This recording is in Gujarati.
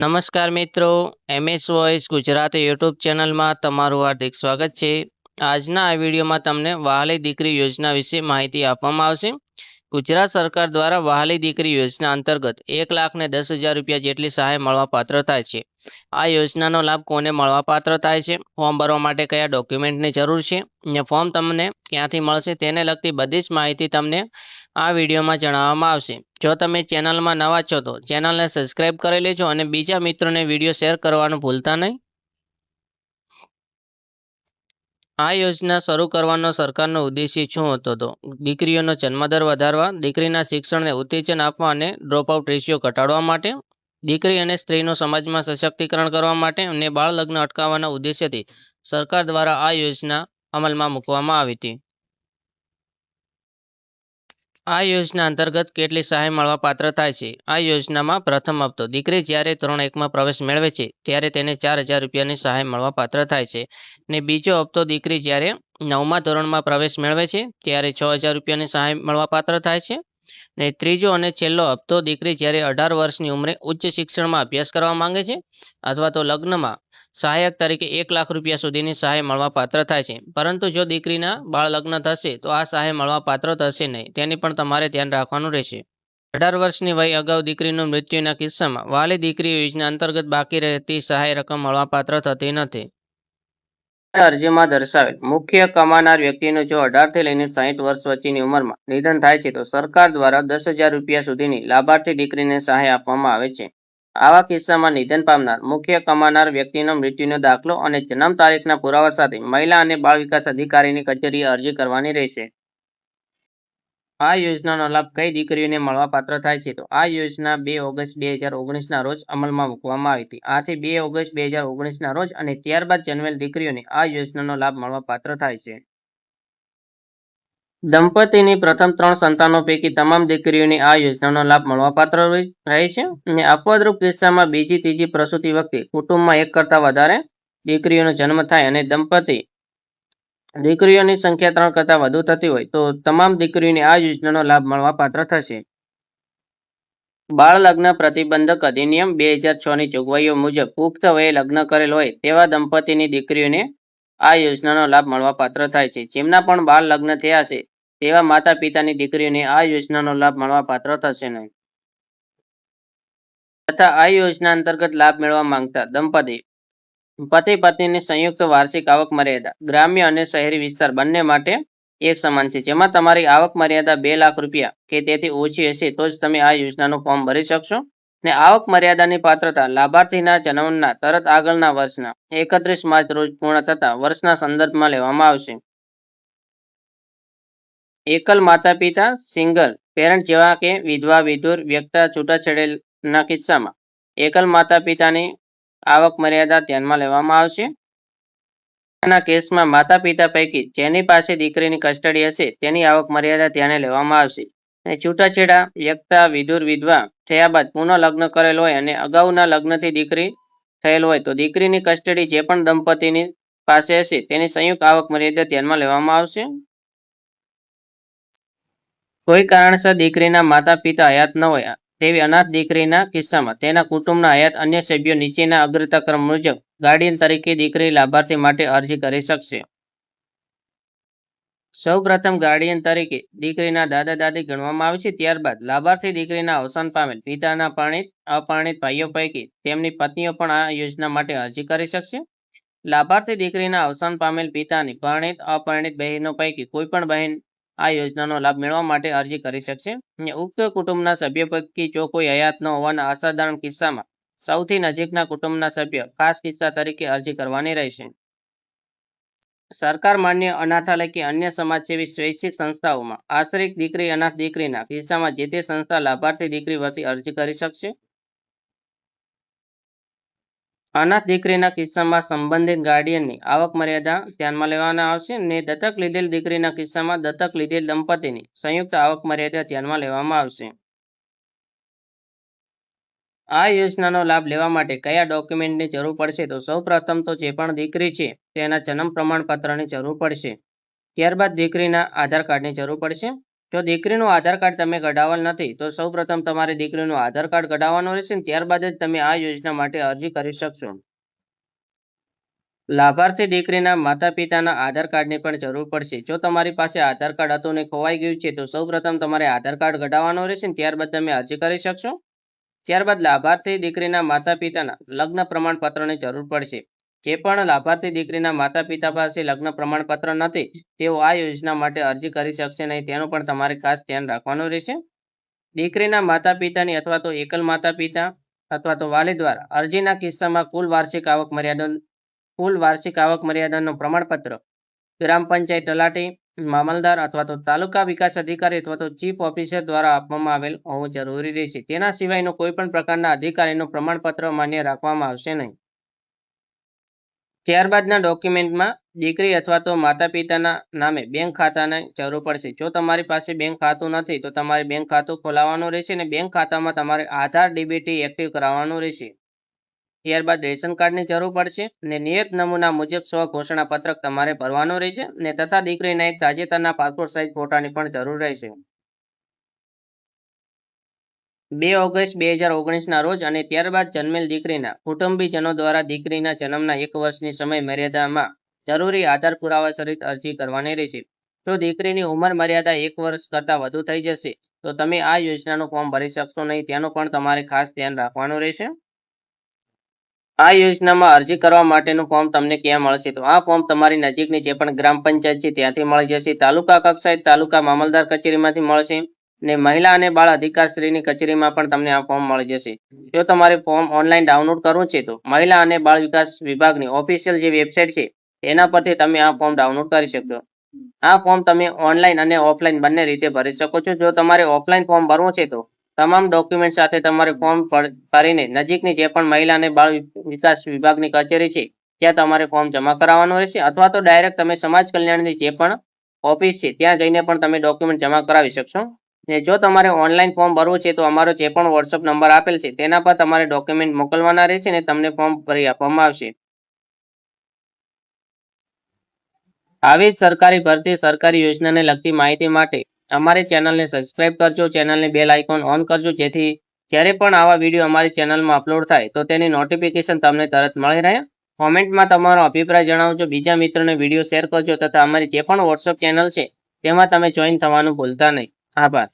નમસ્કાર મિત્રો, MS વોઇસ ગુજરાતી યુટ્યુબ ચેનલમાં તમારું હાર્દિક સ્વાગત છે. આજના આ વિડીયોમાં તમને વહાલી દીકરી યોજના વિશે માહિતી આપવામાં આવશે. ગુજરાત સરકાર દ્વારા વહાલી દીકરી યોજના અંતર્ગત 1,10,000 રૂપિયા જેટલી સહાય મળવાપાત્ર થાય છે. આ યોજનાનો લાભ કોને મળવાપાત્ર થાય છે, ફોર્મ ભરવા માટે કયા ડોક્યુમેન્ટની જરૂર છે અને ફોર્મ તમને ક્યાંથી મળશે તેને લગતી બધી જ માહિતી તમને આ વિડીયોમાં જણાવવામાં આવશે. જો તમે ચેનલમાં નવા છો તો ચેનલને સબસ્ક્રાઇબ કરી લેજો અને બીજા મિત્રોને વિડીયો શેર કરવાનું ભૂલતા નહીં. આ યોજના શરૂ કરવાનો સરકારનો ઉદ્દેશ્ય શું હતો? તો દીકરીઓનો જન્મદર વધારવા, દીકરીના શિક્ષણને ઉત્તેજન આપવા અને ડ્રોપઆઉટ રેશિયો ઘટાડવા માટે, દીકરી અને સ્ત્રીનું સમાજમાં સશક્તિકરણ કરવા માટે અને બાળ લગ્ન અટકાવવાના ઉદ્દેશ્યથી સરકાર દ્વારા આ યોજના અમલમાં મૂકવામાં આવી હતી. આ યોજના અંતર્ગત કેટલી સહાય મળવાપાત્ર થાય છે? આ યોજનામાં પ્રથમ હપ્તો દીકરી જ્યારે ધોરણ 1માં પ્રવેશ મેળવે છે ત્યારે તેને 4,000 રૂપિયાની સહાય મળવાપાત્ર થાય છે ને બીજો હપ્તો દીકરી જ્યારે 9મા ધોરણમાં પ્રવેશ મેળવે છે ત્યારે 6,000 રૂપિયાની સહાય મળવાપાત્ર થાય છે ને ત્રીજો અને છેલ્લો હપ્તો દીકરી જ્યારે 18 વર્ષની ઉંમરે ઉચ્ચ શિક્ષણમાં અભ્યાસ કરવા માંગે છે અથવા તો લગ્નમાં સહાયક તરીકે 1,00,000 રૂપિયા સુધીની સહાય મળવાપાત્ર થાય છે. પરંતુ જો દીકરીના બાળ લગ્ન થશે તો આ સહાય મળવાપાત્ર થશે નહીં, તેની પણ તમારે ધ્યાન રાખવાનું રહેશે. 18 વર્ષની વય અગાઉ દીકરીનું મૃત્યુના કિસ્સામાં વહાલી દીકરી યોજના અંતર્ગત બાકી રહેતી સહાય રકમ મળવાપાત્ર થતી નથી. અરજીમાં દર્શાવેલ મુખ્ય કમાનાર વ્યક્તિનું જો 18 થી લઈને 60 વર્ષ વચ્ચેની ઉંમરમાં નિધન થાય છે તો સરકાર દ્વારા 10,000 રૂપિયા સુધીની લાભાર્થી દીકરીને સહાય આપવામાં આવે છે. આવા કિસ્સામાં નિધન પામનાર મુખ્ય કમાનાર વ્યક્તિનો મૃત્યુનો દાખલો અને જન્મ તારીખના પુરાવા સાથે મહિલા અને બાળ વિકાસ અધિકારીની કચેરીએ અરજી કરવાની રહેશે. આ યોજનાનો લાભ કઈ દીકરીઓને મળવાપાત્ર થાય છે? તો આ યોજના 2 ઓગસ્ટ 2019ના રોજ અમલમાં મૂકવામાં આવી હતી. આથી 2 ઓગસ્ટ 2019ના રોજ અને ત્યારબાદ જન્મેલ દીકરીઓને આ યોજનાનો લાભ મળવાપાત્ર થાય છે. દંપતીની પ્રથમ 3 સંતાનો પૈકી તમામ દીકરીઓને આ યોજનાનો લાભ મળવાપાત્ર રહે છે અને અપવાદરૂપ કિસ્સામાં બીજી ત્રીજી પ્રસૂતિ વખતે કુટુંબમાં એક કરતાં વધારે દીકરીઓનો જન્મ થાય અને દંપતી દીકરીઓની સંખ્યા 3 કરતાં વધુ થતી હોય તો તમામ દીકરીઓને આ યોજનાનો લાભ મળવાપાત્ર થશે. બાળ લગ્ન પ્રતિબંધક અધિનિયમ 2006ની જોગવાઈઓ મુજબ પુખ્ત વયે લગ્ન કરેલ હોય તેવા દંપતીની દીકરીઓને આ યોજનાનો લાભ મળવાપાત્ર થાય છે. જેમના પણ બાળ લગ્ન થયા છે તેવા માતા પિતાની દીકરીઓને આ યોજનાનો લાભ મળવાપાત્ર થશે નહીં. તથા આ યોજના અંતર્ગત લાભ મેળવવા માંગતા દંપતી પતિ પત્નીની સંયુક્ત વાર્ષિક આવક મર્યાદા ગ્રામ્ય અને શહેરી વિસ્તાર બંને માટે એક સમાન છે. જેમાં તમારી આવક મર્યાદા 2 લાખ રૂપિયા કે તેથી ઓછી હશે તો જ તમે આ યોજનાનું ફોર્મ ભરી શકશો ને આવક મર્યાદાની પાત્રતા લાભાર્થીના જન્મના તરત આગળના વર્ષના 31 માર્ચ રોજ પૂર્ણ થતા વર્ષના સંદર્ભમાં લેવામાં આવશે. એકલ માતા પિતા સિંગલ પેરેન્ટ જેવા કે વિધવા વિધુર વ્યક્તિ છૂટાછેડેલના કિસ્સામાં એકલ માતા પિતાની આવક મર્યાદા ધ્યાનમાં લેવામાં આવશે. ના કેસમાં માતા પિતા પૈકી જેની પાસે દીકરીની કસ્ટડી હશે તેની આવક મર્યાદા ધ્યાને લેવામાં આવશે. અને છૂટાછેડા વ્યક્તિ વિધુર વિધવા થયા બાદ પુનઃ લગ્ન કરેલ હોય અને અગાઉના લગ્નથી દીકરી થયેલ હોય તો દીકરીની કસ્ટડી જે પણ દંપતીની પાસે હશે તેની સંયુક્ત આવક મર્યાદા ધ્યાનમાં લેવામાં આવશે. કોઈ કારણસર દીકરીના માતા પિતા હયાત ન હોય તેવી અનાથ દીકરીના કિસ્સામાં તેના કુટુંબના હયાત અન્ય સભ્યો નીચેના અગ્રતાક્રમ મુજબ ગાર્ડિયન તરીકે દીકરી લાભાર્થી માટે અરજી કરી શકશે. સૌપ્રથમ ગાર્ડિયન તરીકે દીકરીના દાદા દાદી ગણવામાં આવે છે. ત્યારબાદ લાભાર્થી દીકરીના અવસાન પામેલ પિતાના પરિણીત અપરિણીત ભાઈઓ પૈકી તેમની પત્નીઓ પણ આ યોજના માટે અરજી કરી શકશે. લાભાર્થી દીકરીના અવસાન પામેલ પિતાની પરિણીત અપરિણીત બહેનો પૈકી કોઈ પણ બહેન આ યોજનાનો લાભ મેળવવા માટે અરજી કરી શકશે. ઉક્ત કુટુંબના સભ્ય પૈકી જો કોઈ હયાત ન હોવાના અસાધારણ કિસ્સામાં સૌથી નજીકના કુટુંબના સભ્ય ખાસ કિસ્સા તરીકે અરજી કરવાની રહેશે. સરકાર માન્ય અનાથાલય કે અન્ય સમાજસેવી સ્વૈચ્છિક સંસ્થાઓમાં આશ્રિત દીકરી અનાથ દીકરીના કિસ્સામાં જે તે સંસ્થા લાભાર્થી દીકરી વતી અરજી કરી શકશે. અનાથ દીકરીના કિસ્સામાં સંબંધિત ગાર્ડિયનની આવક મર્યાદા ધ્યાનમાં લેવામાં આવશે અને દત્તક લીધેલ દીકરીના કિસ્સામાં દત્તક લીધેલ દંપતીની સંયુક્ત આવક મર્યાદા ધ્યાનમાં લેવામાં આવશે. આ યોજનાનો લાભ લેવા માટે કયા ડોક્યુમેન્ટની જરૂર પડશે? તો સૌપ્રથમ તો જે પણ દીકરી છે તેના જન્મ પ્રમાણપત્રની જરૂર પડશે. ત્યારબાદ દીકરીના આધાર કાર્ડની જરૂર પડશે. જો દીકરીનું આધાર કાર્ડ તમે કઢાવેલ નથી તો સૌપ્રથમ તમારે દીકરીનું આધાર કાર્ડ કઢાવવાનું રહેશે અને ત્યારબાદ જ તમે આ યોજના માટે અરજી કરી શકશો. લાભાર્થી દીકરીના માતા પિતાના આધાર કાર્ડની પણ જરૂર પડશે. જો તમારી પાસે આધાર કાર્ડ હતું ને ખોવાઈ ગયું છે તો સૌપ્રથમ તમારે આધાર કાર્ડ કઢાવવાનું રહેશે ને ત્યારબાદ તમે અરજી કરી શકશો. ત્યારબાદ લાભાર્થી દીકરીના માતા પિતાના લગ્ન પ્રમાણપત્રની જરૂર પડશે. જે પણ લાભાર્થી દીકરીના માતા પિતા પાસે લગ્ન પ્રમાણપત્ર નથી તેઓ આ યોજના માટે અરજી કરી શકશે નહીં, તેનું પણ તમારે ખાસ ધ્યાન રાખવાનું રહેશે. દીકરીના માતા પિતાની અથવા તો એકલ માતા પિતા અથવા તો વાલી દ્વારા અરજીના કિસ્સામાં કુલ વાર્ષિક આવક મર્યાદાનું પ્રમાણપત્ર ગ્રામ પંચાયત તલાટી, મામલતદાર અથવા તો તાલુકા વિકાસ અધિકારી અથવા તો ચીફ ઓફિસર દ્વારા આપવામાં આવેલ હોવું જરૂરી રહેશે. તેના સિવાયનું કોઈ પણ પ્રકારના અધિકારીનું પ્રમાણપત્ર માન્ય રાખવામાં આવશે નહીં. ત્યારબાદના ડોક્યુમેન્ટમાં દીકરી અથવા તો માતા પિતાના નામે બેંક ખાતાની જરૂર પડશે. જો તમારી પાસે બેંક ખાતું નથી તો તમારે બેંક ખાતું ખોલાવવાનું રહેશે અને બેંક ખાતામાં તમારે આધાર ડીબીટી એક્ટિવ કરાવવાનું રહેશે. ત્યારબાદ રેશન કાર્ડની જરૂર પડશે અને નિયત નમૂના મુજબ સ્વ ઘોષણા પત્રક તમારે ભરવાનું રહેશે અને તથા દીકરીના એક તાજેતરના પાસપોર્ટ સાઇઝ ફોટાની પણ જરૂર રહેશે. 2 ઓગસ્ટ 2019ના રોજ અને ત્યારબાદ જન્મેલ દીકરીના કુટુંબીજનો દ્વારા દીકરીના જન્મના 1 વર્ષની સમય મર્યાદામાં જરૂરી આધાર પુરાવા સહિત અરજી કરવાની રહેશે. જો દીકરીની ઉંમર મર્યાદા 1 વર્ષ કરતાં વધુ થઈ જશે તો તમે આ યોજનાનું ફોર્મ ભરી શકશો નહીં, તેનું પણ તમારે ખાસ ધ્યાન રાખવાનું રહેશે. આ યોજનામાં અરજી કરવા માટેનું ફોર્મ તમને ક્યાં મળશે? તો આ ફોર્મ તમારી નજીકની જે પણ ગ્રામ પંચાયત છે ત્યાંથી મળી જશે. તાલુકા કક્ષાએ તાલુકા મામલતદાર કચેરીમાંથી મળશે ને મહિલા અને બાળ અધિકારશ્રીની કચેરીમાં પણ તમને આ ફોર્મ મળી જશે. જો તમારે ફોર્મ ઓનલાઈન ડાઉનલોડ કરવું છે તો મહિલા અને બાળ વિકાસ વિભાગની ઓફિશિયલ જે વેબસાઇટ છે તેના પરથી તમે આ ફોર્મ ડાઉનલોડ કરી શકશો. આ ફોર્મ તમે ઓનલાઈન અને ઓફલાઈન બંને રીતે ભરી શકો છો. જો તમારે ઓફલાઈન ફોર્મ ભરવું છે તો તમામ ડોક્યુમેન્ટ સાથે તમારે ફોર્મ ભરીને નજીકની જે પણ મહિલા અને બાળ વિકાસ વિભાગની કચેરી છે ત્યાં તમારે ફોર્મ જમા કરાવવાનું રહેશે અથવા તો ડાયરેક્ટ તમે સમાજ કલ્યાણની જે પણ ઓફિસ છે ત્યાં જઈને પણ તમે ડોક્યુમેન્ટ જમા કરાવી શકશો. ને જો તમારે ઓનલાઈન ફોર્મ ભરવું છે તો અમારો જે પણ વોટ્સઅપ નંબર આપેલ છે તેના પર તમારે ડોક્યુમેન્ટ મોકલવાના રહેશે ને તમને ફોર્મ ભરી આપવામાં આવશે. આવી જ સરકારી ભરતી સરકારી યોજનાને લગતી માહિતી માટે અમારી ચેનલને સબસ્ક્રાઇબ કરજો, ચેનલની બેલ આઇકોન ઓન કરજો જેથી જ્યારે પણ આવા વિડીયો અમારી ચેનલમાં અપલોડ થાય તો તેની નોટિફિકેશન તમને તરત મળી રહે. કોમેન્ટમાં તમારો અભિપ્રાય જણાવજો, બીજા મિત્રોને વિડીયો શેર કરજો તથા અમારી જે પણ વોટ્સઅપ ચેનલ છે તેમાં તમે જોઈન થવાનું ભૂલતા નહીં. આભાર.